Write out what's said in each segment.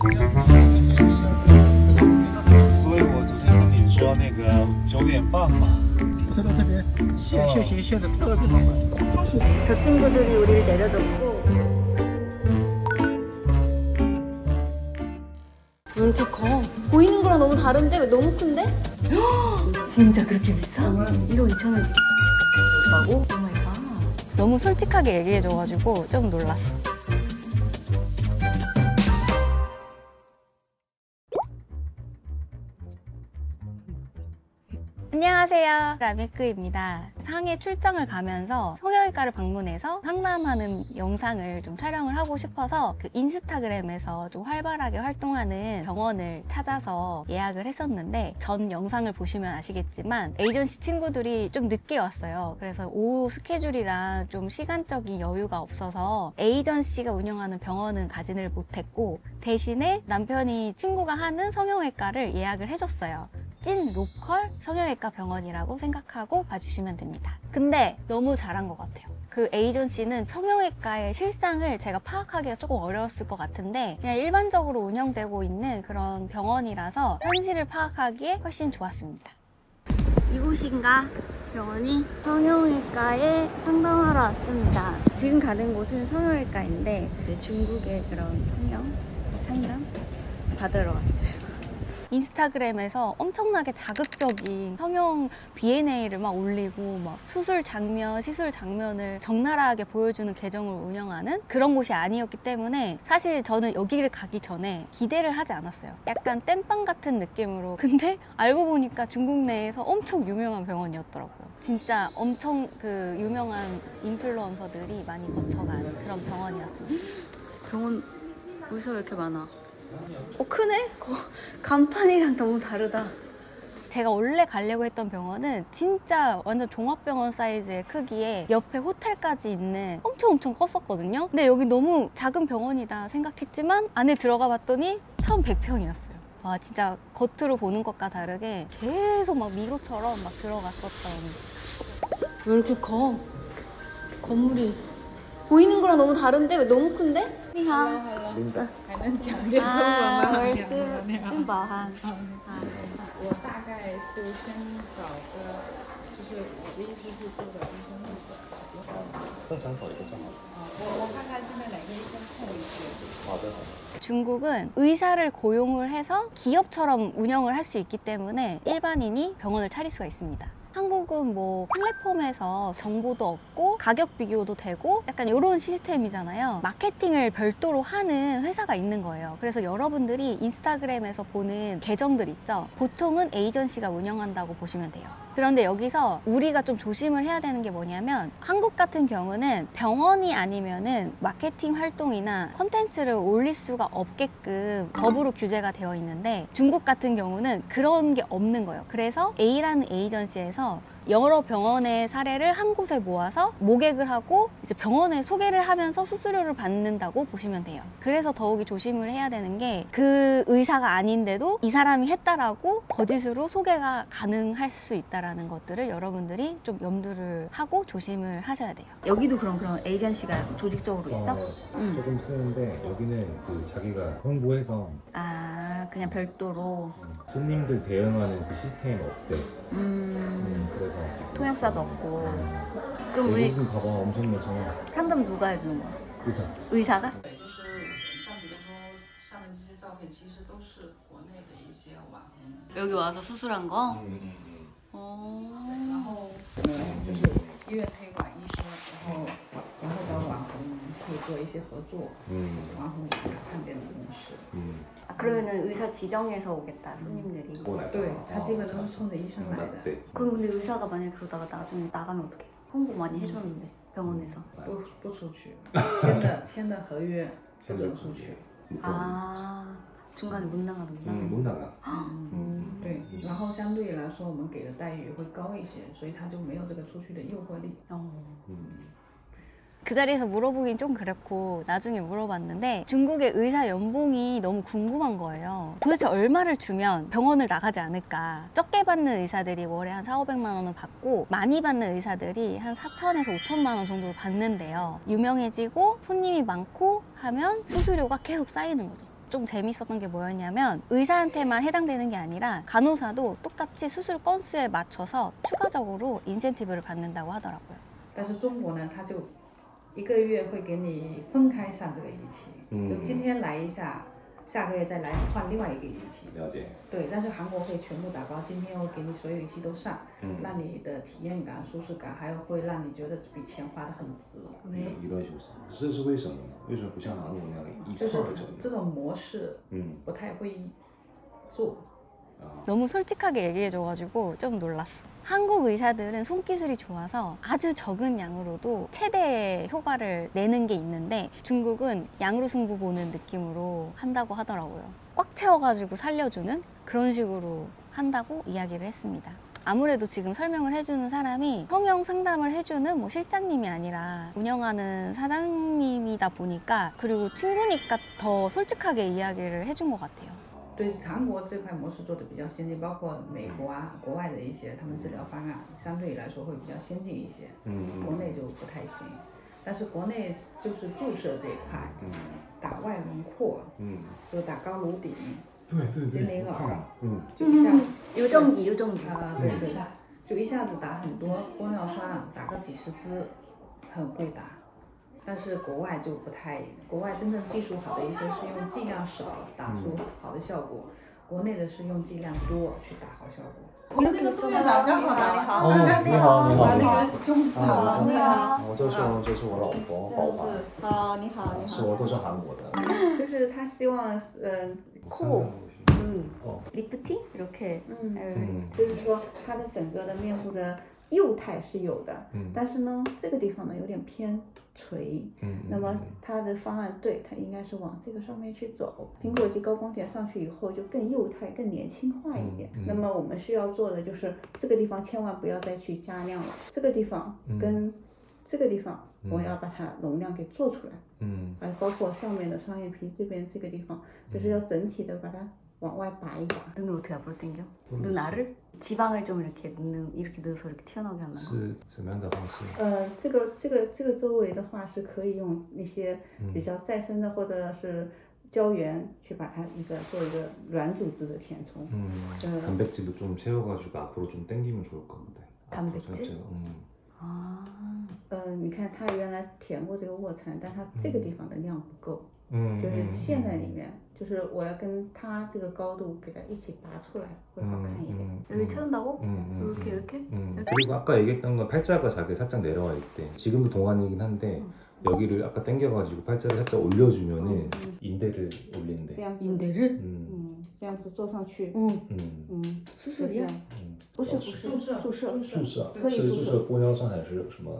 所以我昨天跟你说那个9点半嘛。特别谢的特别棒。 저 친구들이 우리를 내려줬고. 왜 이렇게 커? 보이는 거랑 너무 다른데? 왜 너무 큰데? 진짜 그렇게 비싸? 1억 2천원 주고 오마이갓. 너무 솔직하게 얘기해줘가지고 좀 놀랐어. 안녕하세요, 라메크입니다. 상해 출장을 가면서 성형외과를 방문해서 상담하는 영상을 좀 촬영을 하고 싶어서 그 인스타그램에서 좀 활발하게 활동하는 병원을 찾아서 예약을 했었는데, 전 영상을 보시면 아시겠지만 에이전시 친구들이 좀 늦게 왔어요. 그래서 오후 스케줄이랑 좀 시간적인 여유가 없어서 에이전시가 운영하는 병원은 가지를 못했고, 대신에 남편이 친구가 하는 성형외과를 예약을 해줬어요. 찐 로컬 성형외과 병원이라고 생각하고 봐주시면 됩니다. 근데 너무 잘한 것 같아요. 그 에이전시는 성형외과의 실상을 제가 파악하기가 조금 어려웠을 것 같은데 그냥 일반적으로 운영되고 있는 그런 병원이라서 현실을 파악하기에 훨씬 좋았습니다. 이곳인가? 병원이 성형외과에 상담하러 왔습니다. 지금 가는 곳은 성형외과인데 중국의 그런 성형 상담 받으러 왔어요. 인스타그램에서 엄청나게 자극적인 성형 B&A를 막 올리고 막 수술 장면, 시술 장면을 적나라하게 보여주는 계정을 운영하는 그런 곳이 아니었기 때문에 사실 저는 여기를 가기 전에 기대를 하지 않았어요. 약간 땜빵 같은 느낌으로. 근데 알고 보니까 중국 내에서 엄청 유명한 병원이었더라고요. 진짜 엄청 그 유명한 인플루언서들이 많이 거쳐간 그런 병원이었습니다. 병원 의사 왜 이렇게 많아? 크네? 간판이랑 너무 다르다. 제가 원래 가려고 했던 병원은 진짜 완전 종합병원 사이즈의 크기에 옆에 호텔까지 있는 엄청 컸었거든요. 근데 여기 너무 작은 병원이다 생각했지만 안에 들어가 봤더니 1100평이었어요. 와, 진짜 겉으로 보는 것과 다르게 계속 막 미로처럼 막 들어갔었던. 왜 이렇게 커? 건물이 보이는 거랑 너무 다른데? 왜 너무 큰데? 你好，还能讲点中文吗？我是金宝涵。我大概是先找个，就是我的意思是做个医生会者。正常找一个就好了。我看看现在哪个医生空一些。好的，好的。 중국은 의사를 고용을 해서 기업처럼 운영을 할 수 있기 때문에 일반인이 병원을 차릴 수가 있습니다. 한국은 뭐 플랫폼에서 정보도 얻고 가격 비교도 되고 약간 이런 시스템이잖아요. 마케팅을 별도로 하는 회사가 있는 거예요. 그래서 여러분들이 인스타그램에서 보는 계정들 있죠? 보통은 에이전시가 운영한다고 보시면 돼요. 그런데 여기서 우리가 좀 조심을 해야 되는 게 뭐냐면 한국 같은 경우는 병원이 아니면은 마케팅 활동이나 컨텐츠를 올릴 수가 없게끔 법으로 규제가 되어 있는데 중국 같은 경우는 그런 게 없는 거예요. 그래서 A라는 에이전시에서 여러 병원의 사례를 한 곳에 모아서 모객을 하고 이제 병원에 소개를 하면서 수수료를 받는다고 보시면 돼요. 그래서 더욱이 조심을 해야 되는 게 그 의사가 아닌데도 이 사람이 했다라고 거짓으로 소개가 가능할 수 있다라는 것들을 여러분들이 좀 염두를 하고 조심을 하셔야 돼요. 여기도 그런 에이전시가 조직적으로 있어? 조금 쓰는데 여기는 그 자기가 홍보해서 그냥 별도로 손님들 대응하는 그 시스템이 없대. 그래서 통역사도 없고. 그럼 우리 외국인 봐봐 엄청 많잖아. 상담 누가 해주는 거야? 의사. 의사가? 像比如说上面这些照片，其实都是国内的一些网红。 여기 와서 수술한 거? 然后就是医院推广医生，然后找网红可以做一些合作，网红看店的公司。 그러면은 의사 지정해서 오겠다 손님들이. 对，他基本都是冲着医生来的。 그럼 근데 의사가 만약에 그러다가 나중에 나가면 어떡해? 홍보 많이 해줬는데 병원에서. 不出去，签的合约不能出去。 중간에 못 나가는구나. 못 나가. 对，然后相对来说我们给的待遇会高一些，所以他就没有这个出去的诱惑力。 그 자리에서 물어보긴 좀 그랬고 나중에 물어봤는데 중국의 의사 연봉이 너무 궁금한 거예요. 도대체 얼마를 주면 병원을 나가지 않을까. 적게 받는 의사들이 월에 한 400~500만 원을 받고 많이 받는 의사들이 한 4천에서 5천만 원 정도를 받는데요. 유명해지고 손님이 많고 하면 수수료가 계속 쌓이는 거죠. 좀 재밌었던 게 뭐였냐면 의사한테만 해당되는 게 아니라 간호사도 똑같이 수술 건수에 맞춰서 추가적으로 인센티브를 받는다고 하더라고요. 但是中国呢，它就1个月会给你分开上这个仪器，就今天来一下，下个月再来换另外一个仪器。了解。对，但是韩国会全部打包，今天会给你所有仪器都上，让你的体验感、舒适感，还有会让你觉得这笔钱花得很值。이런 식으로这是为什么呢？为什么不像韩国那样一块就是儿整？这种模式，不太会做。 너무 솔직하게 얘기해줘가지고 좀 놀랐어. 한국 의사들은 손기술이 좋아서 아주 적은 양으로도 최대 효과를 내는 게 있는데 중국은 양으로 승부 보는 느낌으로 한다고 하더라고요. 꽉 채워가지고 살려주는 그런 식으로 한다고 이야기를 했습니다. 아무래도 지금 설명을 해주는 사람이 성형 상담을 해주는 뭐 실장님이 아니라 운영하는 사장님이다 보니까 그리고 친구니까 더 솔직하게 이야기를 해준 것 같아요. 对韩国这块模式做的比较先进，包括美国啊、国外的一些他们治疗方案，相对来说会比较先进一些。国内就不太行。但是国内就是注射这一块，打外轮廓，就打高颅顶，精灵耳，就一下요정기啊，对对，就一下子打很多玻尿酸，打个几十支，很会打。 但是国外就不太，国外真正技术好的一些是用剂量少打出好的效果，国内的是用剂量多去打好效果。我们那个副院长刚好打好，你好，你好，那个胸子好，你好，我这是我老婆宝华，好，你好，你好。都是韩国的。就是他希望，코, 리프팅 이렇게 就是说他的整个的面部的幼态是有的，但是呢，这个地方呢有点偏垂，那么它的方案对，它应该是往这个上面去走。苹果肌高光点上去以后就更幼态、更年轻化一点。那么我们需要做的就是这个地方千万不要再去加量了，这个地方跟这个地方我要把它容量给做出来，包括上面的双眼皮这边这个地方，就是要整体的把它往外拔一拔。 눈을 어떻게 앞으로 당겨? 눈 알을? 지방을 좀 이렇게 넣어서 이렇게 튀어나오게 하는 거? 是怎么样的方式？这个周围的话是可以用一些比较再生的或者是胶原去把它做一个软组织的填充。 단백질도 좀 채워가지고 앞으로 좀 당기면 좋을 것 같아. 단백질? 你看它原来填过这个卧蚕，但它这个地方的量不够，就是陷在里面。 就是我要跟它这个高度给它一起拔出来，会好看一点。 여기 채운다고? 이렇게? 그리고 아까 얘기했던 건 팔자가 자기 살짝 내려와 있대. 지금도 동안이긴 한데 여기를 아까 당겨가지고 팔자를 살짝 올려주면은 인대를 올린대. 인대를? 这样子做上去。 수술이야? 不是注射，注射可以注射玻尿酸还是什么？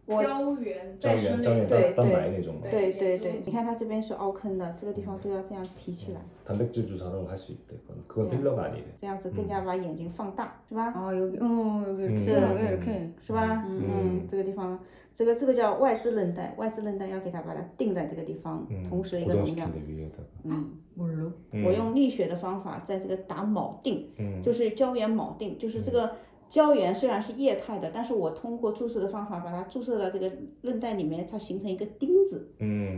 胶原蛋白那种。对对对，你看它这边是凹坑的，这个地方都要这样提起来。 단백질 주사로 할 수 있대. 그건 필러가 아니래. 这样子更加把眼睛放大，是吧？ 아 여기 여기 이렇게 여기 이렇게 是吧？这个地方，这个叫外眦韧带，外眦韧带要给它把它定在这个地方，同时一个容量。 뭘로? 我用力学的方法在这个打铆定，就是胶原铆定，就是这个。 胶原虽然是液态的，但是我通过注射的方法把它注射到这个韧带里面，它形成一个钉子，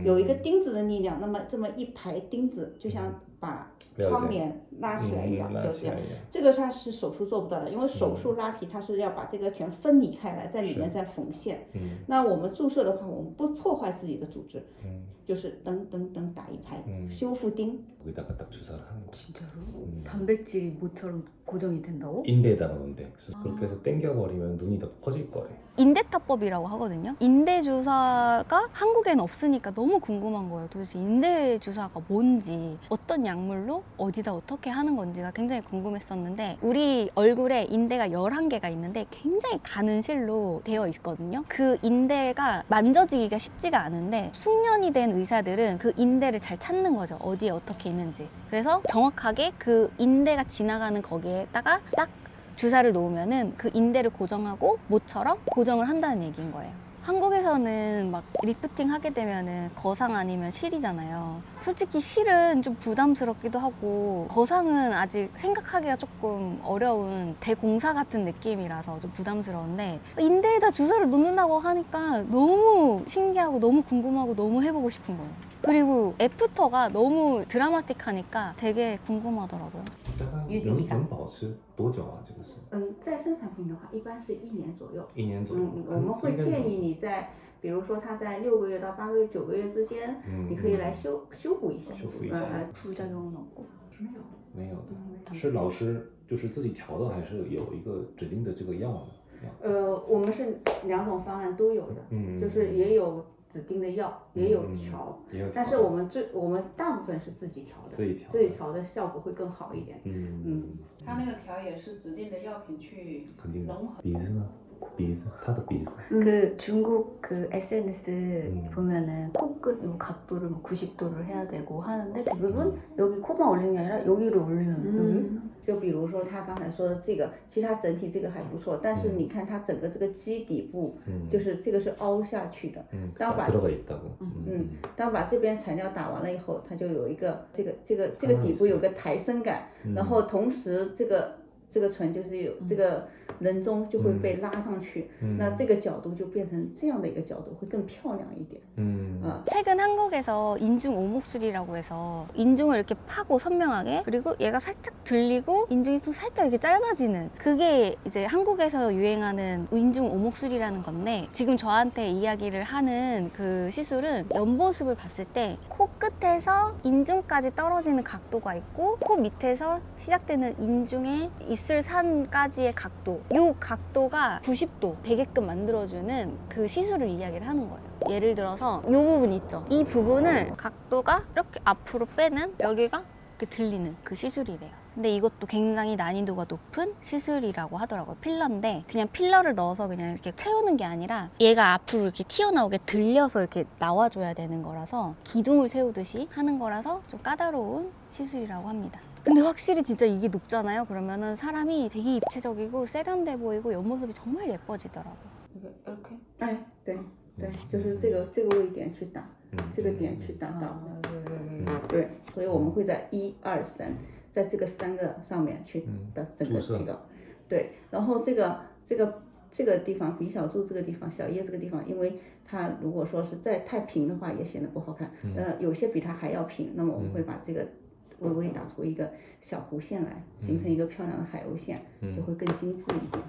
有一个钉子的力量，那么这么一排钉子就像把窗帘拉起来一样，就这样。这个它是手术做不到的，因为手术拉皮它是要把这个全分离开来，在里面再缝线。那我们注射的话，我们不破坏自己的组织，就是噔打一排，修复钉。 거기다가 딱 주사를 하는 거. 진짜로? 단백질이 모처럼 고정이 된다고? 인대에다가 넣는데 그렇게 해서 당겨버리면 눈이 더 커질 거래. 인대타법이라고 하거든요. 인대 주사가 한국엔 없으니까 너무 궁금한 거예요. 도대체 인대 주사가 뭔지, 어떤 약물로 어디다 어떻게 하는 건지가 굉장히 궁금했었는데 우리 얼굴에 인대가 11개가 있는데 굉장히 가는 실로 되어 있거든요. 그 인대가 만져지기가 쉽지가 않은데 숙련이 된 의사들은 그 인대를 잘 찾는 거죠. 어디에 어떻게 있는지. 그래서 정확하게 그 인대가 지나가는 거기에다가 딱 주사를 놓으면은 그 인대를 고정하고 모처럼 고정을 한다는 얘기인 거예요. 한국에서는 막 리프팅 하게 되면은 거상 아니면 실이잖아요. 솔직히 실은 좀 부담스럽기도 하고 거상은 아직 생각하기가 조금 어려운 대공사 같은 느낌이라서 좀 부담스러운데 인대에다 주사를 놓는다고 하니까 너무 신기하고 너무 궁금하고 너무 해보고 싶은 거예요. 그리고 애프터가 너무 드라마틱하니까 되게 궁금하더라고요. 能保持多久啊？这个是再生产品的话，一般是1年左右。 1年左右。我们会建议你在，比如说它在6个月到8个月、9个月之间，你可以来修补一下。副作用없고没有的，是老师就是自己调的，还是有一个指定的这个药呢？我们是2种方案都有的，就是也有指定的药，也有调，但是我们大部分是自己调的，自己调的效果会更好一点。它那个调也是指定的药品去融合。鼻子呢？鼻子，他的鼻子。 그 중국 그 SNS 보면은 코끝 각도를 90도를 해야 되고 하는데 대부분 여기 코만 올리는 게 아니라 여기를 올리는 여기. 就比如说他刚才说的这个，其实它整体这个还不错，但是你看它整个这个基底部，就是这个是凹下去的。当把这边材料打完了以后，它就有一个这个底部有个抬升感，然后同时这个唇就是有这个人中就会被拉上去，那这个角度就变成这样的一个角度，会更漂亮一点。 최근 한국에서 인중 오목술이라고 해서 인중을 이렇게 파고 선명하게, 그리고 얘가 살짝 들리고 인중이 또 살짝 이렇게 짧아지는, 그게 이제 한국에서 유행하는 인중 오목술이라는 건데, 지금 저한테 이야기를 하는 그 시술은 옆모습을 봤을 때 코끝에서 인중까지 떨어지는 각도가 있고 코 밑에서 시작되는 인중의 입술산까지의 각도, 이 각도가 90도 되게끔 만들어주는 그 시술을 이야기를 하는 거예요. 예를 들어서 이 부분 있죠? 이 부분을 각도가 이렇게 앞으로 빼는, 여기가 이렇게 들리는 그 시술이래요. 근데 이것도 굉장히 난이도가 높은 시술이라고 하더라고요. 필러인데 그냥 필러를 넣어서 그냥 이렇게 채우는 게 아니라 얘가 앞으로 이렇게 튀어나오게 들려서 이렇게 나와줘야 되는 거라서 기둥을 세우듯이 하는 거라서 좀 까다로운 시술이라고 합니다. 근데 확실히 진짜 이게 높잖아요. 그러면은 사람이 되게 입체적이고 세련돼 보이고 옆모습이 정말 예뻐지더라고요. 이렇게? 네, 네. 对，就是这个位点去打，这个点去打到，对，所以我们会在1、2、3，在这个3个上面去的整个这个，对，然后这个地方鼻小柱这个地方、小叶这个地方，因为它如果说是太平的话，也显得不好看，有些比它还要平，那么我们会把这个微微打出一个小弧线来，形成一个漂亮的海鸥线，就会更精致一点。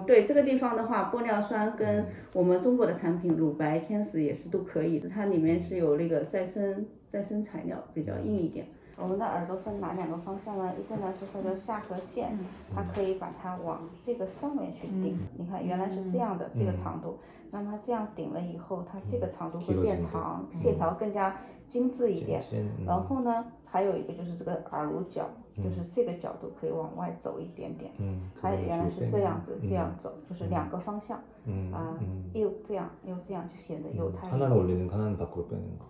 对这个地方的话，玻尿酸跟我们中国的产品乳白、天使也是都可以，它里面是有那个再生材料，比较硬一点。我们的耳朵分哪2个方向呢？一个呢是这个下颌线，它可以把它往这个上面去顶。你看原来是这样的这个长度，那么这样顶了以后，它这个长度会变长，线条更加精致一点。然后呢，还有一个就是这个耳乳角，就是这个角度可以往外走一点点。它原来是这样子，这样走，就是2个方向。又这样又这样，就显得有它。 하나는 올리는 거, 하나는 밖으로 빼는 거.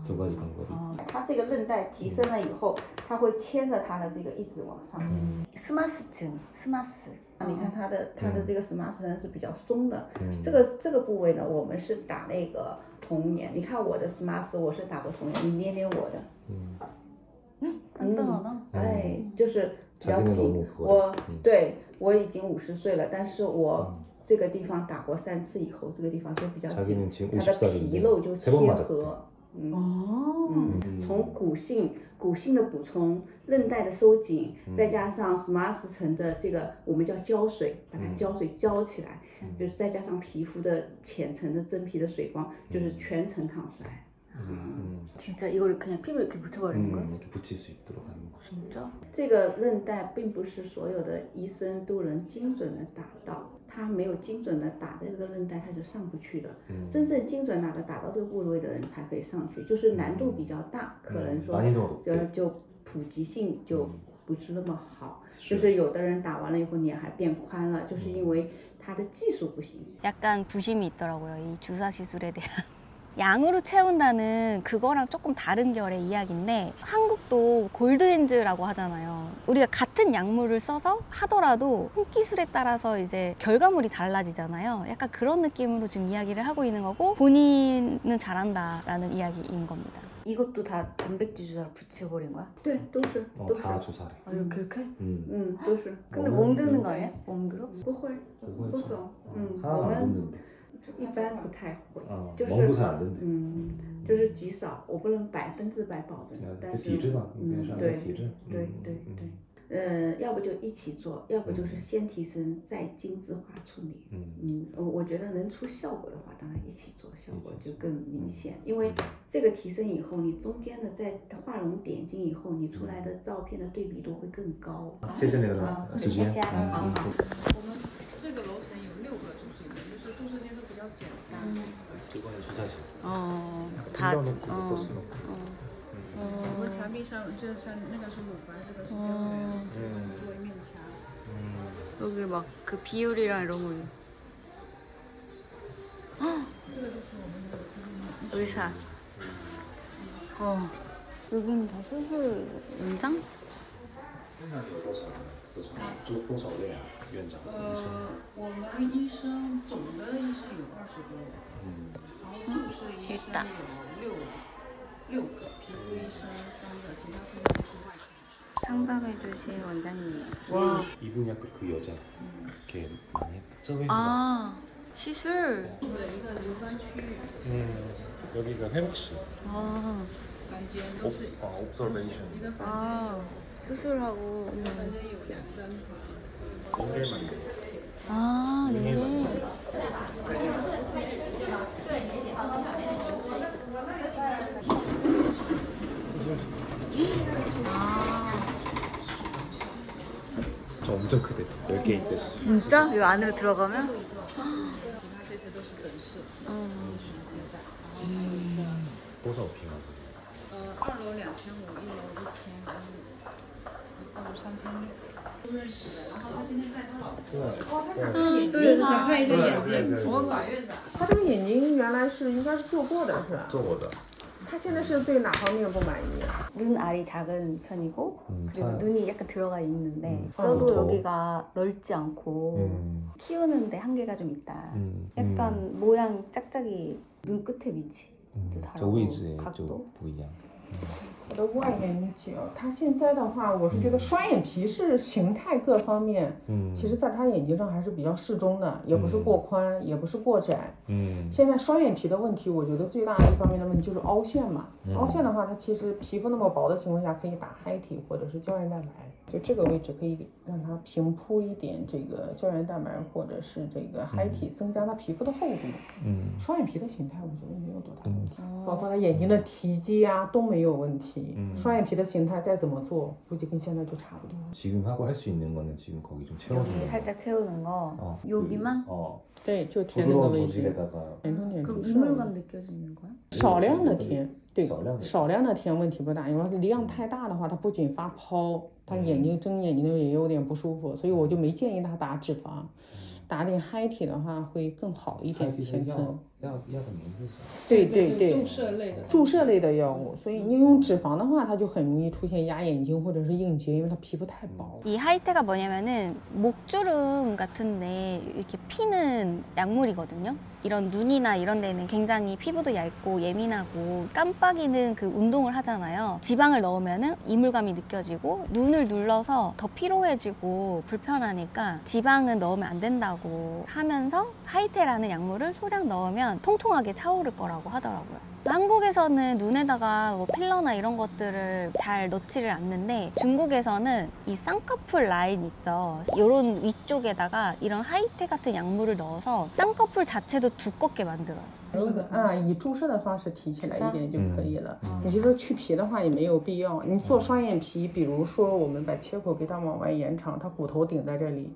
2가지 방법이. 它这个韧带提升了以后，它会牵着它的这个一直往上。스마스층, 스마스. 你看它的这个 스마스层是比较松的。这个部位呢，我们是打那个童颜。你看我的 스마스， 我是打过童颜，你捏捏我的。간단하다. 哎，就是比较紧。我已经50岁了，但是我这个地方打过3次以后，这个地方就比较紧，它的皮肉就贴合。从骨性的补充，韧带的收紧，再加上 스마스层的这个我们叫胶水，把它胶水胶起来，就是再加上皮肤的浅层的真皮的水光，就是全程抗衰。 진짜 이걸 그냥 피부에 이렇게 붙여버리는 거야? 이렇게 붙일 수 있도록 하는 거. 진짜? 这个韧带并不是所有的医生都能精准的打到，他没有精准的打在这个韧带，他就上不去的。真正精准打到这个部位的人才可以上去，就是难度比较大，可能说就普及性就不是那么好。就是有的人打完了以后脸还变宽了，就是因为他的技术不行。 약간 부심이 있더라고요. 이 주사 시술에 대한. 양으로 채운다는 그거랑 조금 다른 결의 이야기인데 한국도 골드핸즈라고 하잖아요. 우리가 같은 약물을 써서 하더라도 손기술에 따라서 이제 결과물이 달라지잖아요. 약간 그런 느낌으로 지금 이야기를 하고 있는 거고 본인은 잘한다라는 이야기인 겁니다. 이것도 다 단백질 주사를 붙여버린 거야? 对，都是 다 주사래. 아, 이렇게? 都是 근데 멍드는 거 아니야? 멍들어? 不会不走 하나도 我 안 们 듣는데. 一般不太会 어, 就是 멍도 잘 안 듣는데. 就是极少，我不能100%保证，但 그 是 体质嘛，应该是按照对体质。对对对。要不就一起做，要不就是先提升再精致化处理。我觉得能出效果的话，当然一起做，效果就更明显。因为这个提升以后，你中间的在画龙点睛以后，你出来的照片的对比度会更高。谢谢那个时间。谢谢我们这个楼层有6个注射间，就是注射间都比较简单。 이거는 주사실. 다 넣고 我们墙壁上这像那个是乳白，这个是胶原，做一面墙。 여기 막 그 비율이랑 이런 거. 의사. 여기는 다 수술 원장? 多少位啊？院长？我们医生总的医生有20多位，然后注射医生有6个，皮肤医生3个，其他3个都是外科医生。 상담해 주신 원장님이에요. 와. 이분이 아까 그 여자 이렇게 많이 했다. 저 회사. 아, 시술.对，一个留观区域， 여기가 회복실. 아, 房间都是 observation. 一个房 아, 수술하고. 间，房间有2张床。 인계만 돼. 아, 네. 저 엄청 크대. 10개 있대. 진짜? 이 안으로 들어가면? 其他这些都是诊室，继续接待。 多少平啊？ 2楼2500，1楼1000，一共3600。都认识的，然后他今天带他老婆。对，想看一下眼睛。对我们管院长。他这个眼睛原来是应该是做过的，是吧？做过的。他现在是对哪方面不满意？ 눈알이 작은 편이고 그리고 눈이 약간 들어가 있는데 더. 뼈도 여기가 넓지 않고 키우는데 한계가 좀 있다. 약간 모양 짝짝이 눈 끝에 위치 这位置就不一样。我的外眼角，他现在的话，我是觉得双眼皮是形态各方面，其实在他眼睛上还是比较适中的，也不是过宽，也不是过窄。现在双眼皮的问题，我觉得最大的一方面的问题就是凹陷嘛。凹陷的话，它其实皮肤那么薄的情况下，可以打嗨体或者是胶原蛋白，就这个位置可以让它平铺一点这个胶原蛋白或者是这个嗨体，增加它皮肤的厚度。双眼皮的形态我觉得没有多大问题，包括他眼睛的提肌啊都没有问题。双眼皮的形态再怎么做，估计跟现在就差不多。 지금 하고 할 수 있는 거는 지금 거기 좀 채워주는 여기 살짝 채우는 거 여기만?对，就填那个 부드러운 位置， 조직에다가 填充点 그럼 注射。 이물감 느껴지는 거야? 少量的填，对，少量的少量的填问题不大。因为量太大的话，它不仅发泡，它眼睛睁眼睛的也有点不舒服，所以我就没建议他打脂肪，打点嗨体的话会更好一点。前层药的名字是？对对对，注射类的。注射类的药物，所以你用脂肪的话，它就很容易出现压眼睛或者是硬结，因为它皮肤太薄。 이 하이테가 뭐냐면은 목주름 같은데 이렇게 피는 약물이거든요. 이런 눈이나 이런 데는 굉장히 피부도 얇고 예민하고 깜빡이는 그 운동을 하잖아요. 지방을 넣으면은 이물감이 느껴지고 눈을 눌러서 더 피로해지고 불편하니까 지방은 넣으면 안 된다고 하면서 하이테라는 약물을 소량 넣으면 통통하게 차오를 거라고 하더라고요. 한국에서는 눈에다가 뭐 필러나 이런 것들을 잘 넣지를 않는데 중국에서는 이 쌍꺼풀 라인 있죠. 이런 위쪽에다가 이런 하이테 같은 약물을 넣어서 쌍꺼풀 자체도 두껍게 만들어요. 以注射的方式提起来一点就可以了。你就说去皮的话也没有必要。你做双眼皮，比如说我们把切口给它往外延长，它骨头顶在这里，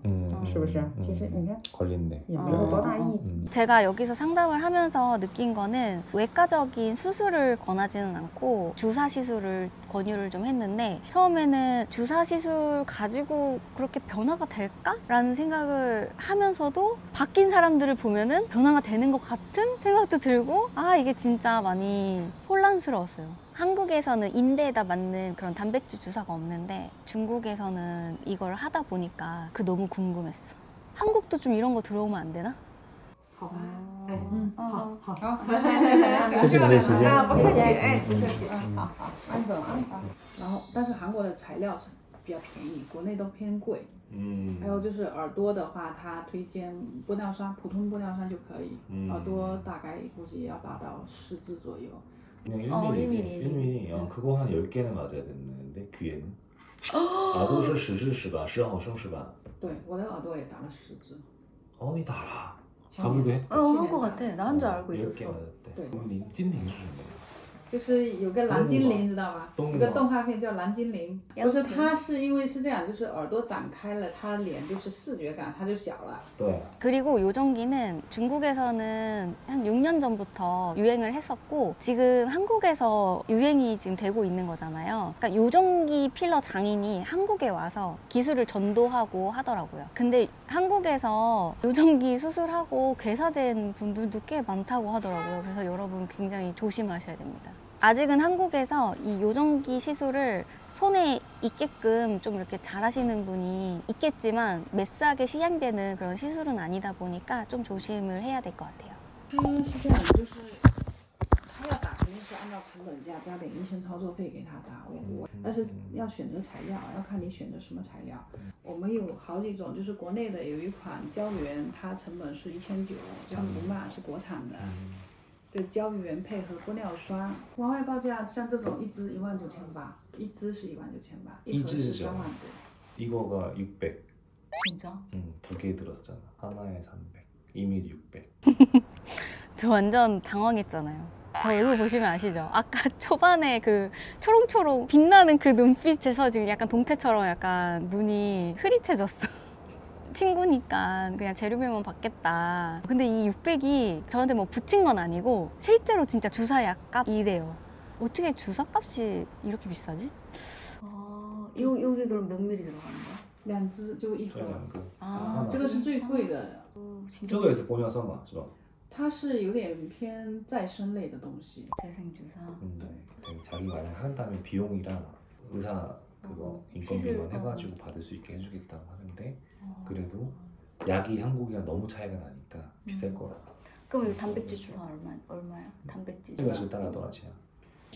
是不是？其实你看 걸린대. 也没有多大意义。 제가 여기서 상담을 하면서 느낀 거는 외과적인 수술을 권하지는 않고 주사 시술을 권유를 좀 했는데 처음에는 주사 시술 가지고 그렇게 변화가 될까? 라는 생각을 하면서도 바뀐 사람들을 보면은 변화가 되는 것 같은 생각 생각도 들고 이게 진짜 많이 혼란스러웠어요. 한국에서는 인대에다 맞는 그런 단백질 주사가 없는데 중국에서는 이걸 하다 보니까 너무 궁금했어. 한국도 좀 이런 거 들어오면 안 되나? 好吧，好，谢谢你的时间。不客气，不客气，好，安总啊。然后但是韩国的材料比较便宜，国内都偏贵。还有就是耳朵的话，它推荐玻尿酸，普通玻尿酸就可以。耳朵大概估计要达到10支左右。 그냥 1mm지. 1mm. 그거 한 10개는 맞아야 되는데 귀에는. 나도 是10支是吧？10毫升是吧？对，我的耳朵也打了10支。 니 달아. 자기도 했대. 한 거 같아. 나 한 줄 알고 10개 있었어. 맞았대. 对 찐딩是什么？ 就是有个蓝精灵，知道吧？动物有个动画片叫蓝精灵，不是它是因为是这样，就是耳朵展开了，它脸就是视觉感它就小了。 네. 그리고 요정기는 중국에서는 한 6년 전부터 유행을 했었고 지금 한국에서 유행이 지금 되고 있는 거잖아요. 그러니까 요정기 필러 장인이 한국에 와서 기술을 전도하고 하더라고요. 근데 한국에서 요정기 수술하고 괴사된 분들도 꽤 많다고 하더라고요. 그래서 여러분 굉장히 조심하셔야 됩니다. 아직은 한국에서 이 요정기 시술을 손에 있게끔 좀 이렇게 잘하시는 분이 있겠지만 매스하게 시행되는 그런 시술은 아니다 보니까 좀 조심을 해야 될 것 같아요. 它是这样，就是他要打肯定是按照成本价加点医生操作费给他打，但是要选择材料，要看你选择什么材料。我们有好几种，就是国内的有一款胶原，它成本是1900，这样不卖，是国产的。 对胶原配合玻尿酸，往外报价像这种1支19800，一支是19800，一盒是3万多。 이거가 600. 진짜? 응, 2개 들었잖아. 하나에 300. 2mm 600. 저 완전 당황했잖아요. 저 얼굴 보시면 아시죠? 아까 초반에 그 초롱초롱 빛나는 그 눈빛에서 지금 약간 동태처럼 약간 눈이 흐릿해졌어. 친구니까 그냥 재료비만 받겠다. 근데 이 600이 저한테 뭐 붙인 건 아니고 실제로 진짜 주사약 값이래요. 어떻게 주사값이 이렇게 비싸지? 여기 그럼 몇 미리 들어가는 거야? 2支就1盒。这两个。这个是最贵的。这个也是玻尿酸嘛，是吧？它是有点偏再生类的东西。 재생주사. 자기 만약 한다면 비용이랑 의사 그거 인건비만 해가지고 받을 수 있게 해주겠다고 하는데 그래도 약이 한국이랑 너무 차이가 나니까 비쌀 거라. 그럼 이 단백질 주사 얼마야? 단백질. 这个是大概多少钱啊？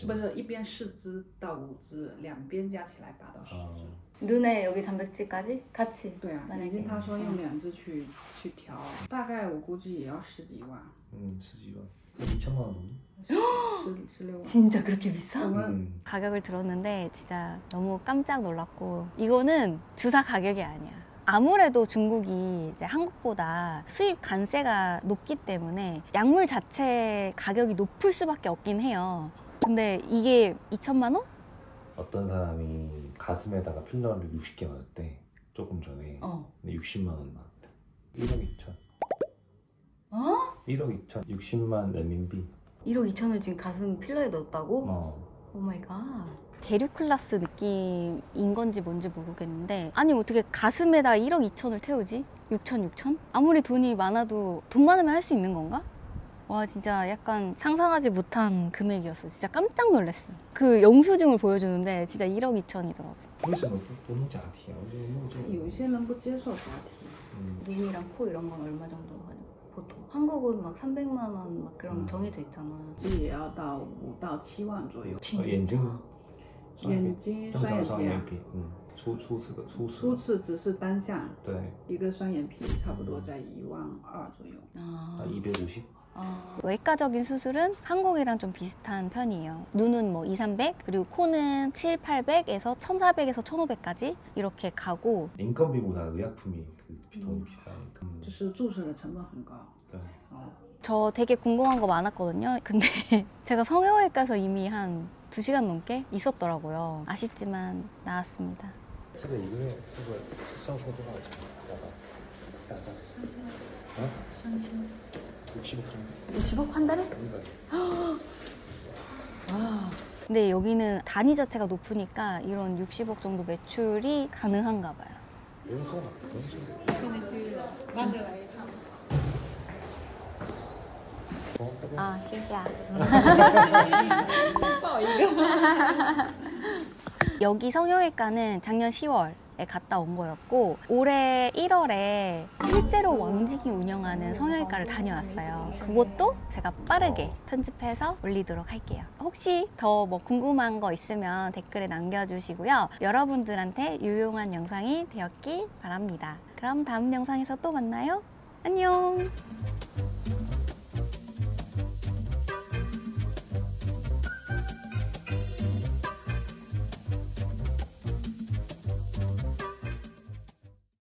不是一边4支到5支，两边加起来达到10支。 눈에 여기 단백질까지 같이. 对啊，眼睛他说用2支去调，大概我估计也要10几万。 10几万. 2천만 원 정도? 16万. 진짜 그렇게 비싸? 음. 가격을 들었는데 진짜 너무 깜짝 놀랐고 이거는 주사 가격이 아니야. 아무래도 중국이 이제 한국보다 수입 관세가 높기 때문에 약물 자체 가격이 높을 수밖에 없긴 해요. 근데 이게 2천만 원? 어떤 사람이 가슴에다가 필러를 60개 맞았대. 조금 전에. 근데 60만 원 나왔대. 1억 2천. 1억 2천. 60만 renminbi. 1억 2천을 지금 가슴 필러에 넣었다고? 오 마이 갓. 대륙 클래스 느낌인 건지 뭔지 모르겠는데 아니 어떻게 가슴에다 1억 2천을 태우지? 6천? 아무리 돈이 많아도 돈 많으면 할 수 있는 건가? 와 진짜 약간 상상하지 못한 금액이었어. 진짜 깜짝 놀랐어. 그 영수증을 보여주는데 진짜 1억 2천이더라고. 为什么不弄假体啊？有些人不接受假体。 눈이랑 코 이런 건 얼마 정도 하냐? 보통 한국은 막 300만 원 막 그런 정해져 있잖아. 这也要到5到7万左右。 眼睛双眼皮。 初次只是单项，一个双眼皮差不多在1万2左右。 250? 외과적인 수술은 한국이랑 좀 비슷한 편이에요. 눈은 뭐 2, 300 그리고 코는 7, 800에서 1400에서 1500까지 이렇게 가고 인건비보다 의약품이 그 비통이 비싸니까. 就是注射的成本很高。 저 되게 궁금한 거 많았거든요. 근데 제가 성형외과에서 이미 한 2시간 넘게 있었더라고요. 아쉽지만 나왔습니다. 这个一个月这个销售多少钱？大概3000 60억 한 달에? 와. 근데 여기는 단위 자체가 높으니까 이런 60억 정도 매출이 가능한가 봐요. 不用送了，现在去慢着来一趟。 아, 시시야. 여기 성형외과는 작년 10월에 갔다 온 거였고 올해 1월에 실제로 왕직이 운영하는 성형외과를 다녀왔어요. 그것도 제가 빠르게 편집해서 올리도록 할게요. 혹시 더 뭐 궁금한 거 있으면 댓글에 남겨주시고요. 여러분들한테 유용한 영상이 되었길 바랍니다. 그럼 다음 영상에서 또 만나요. 안녕.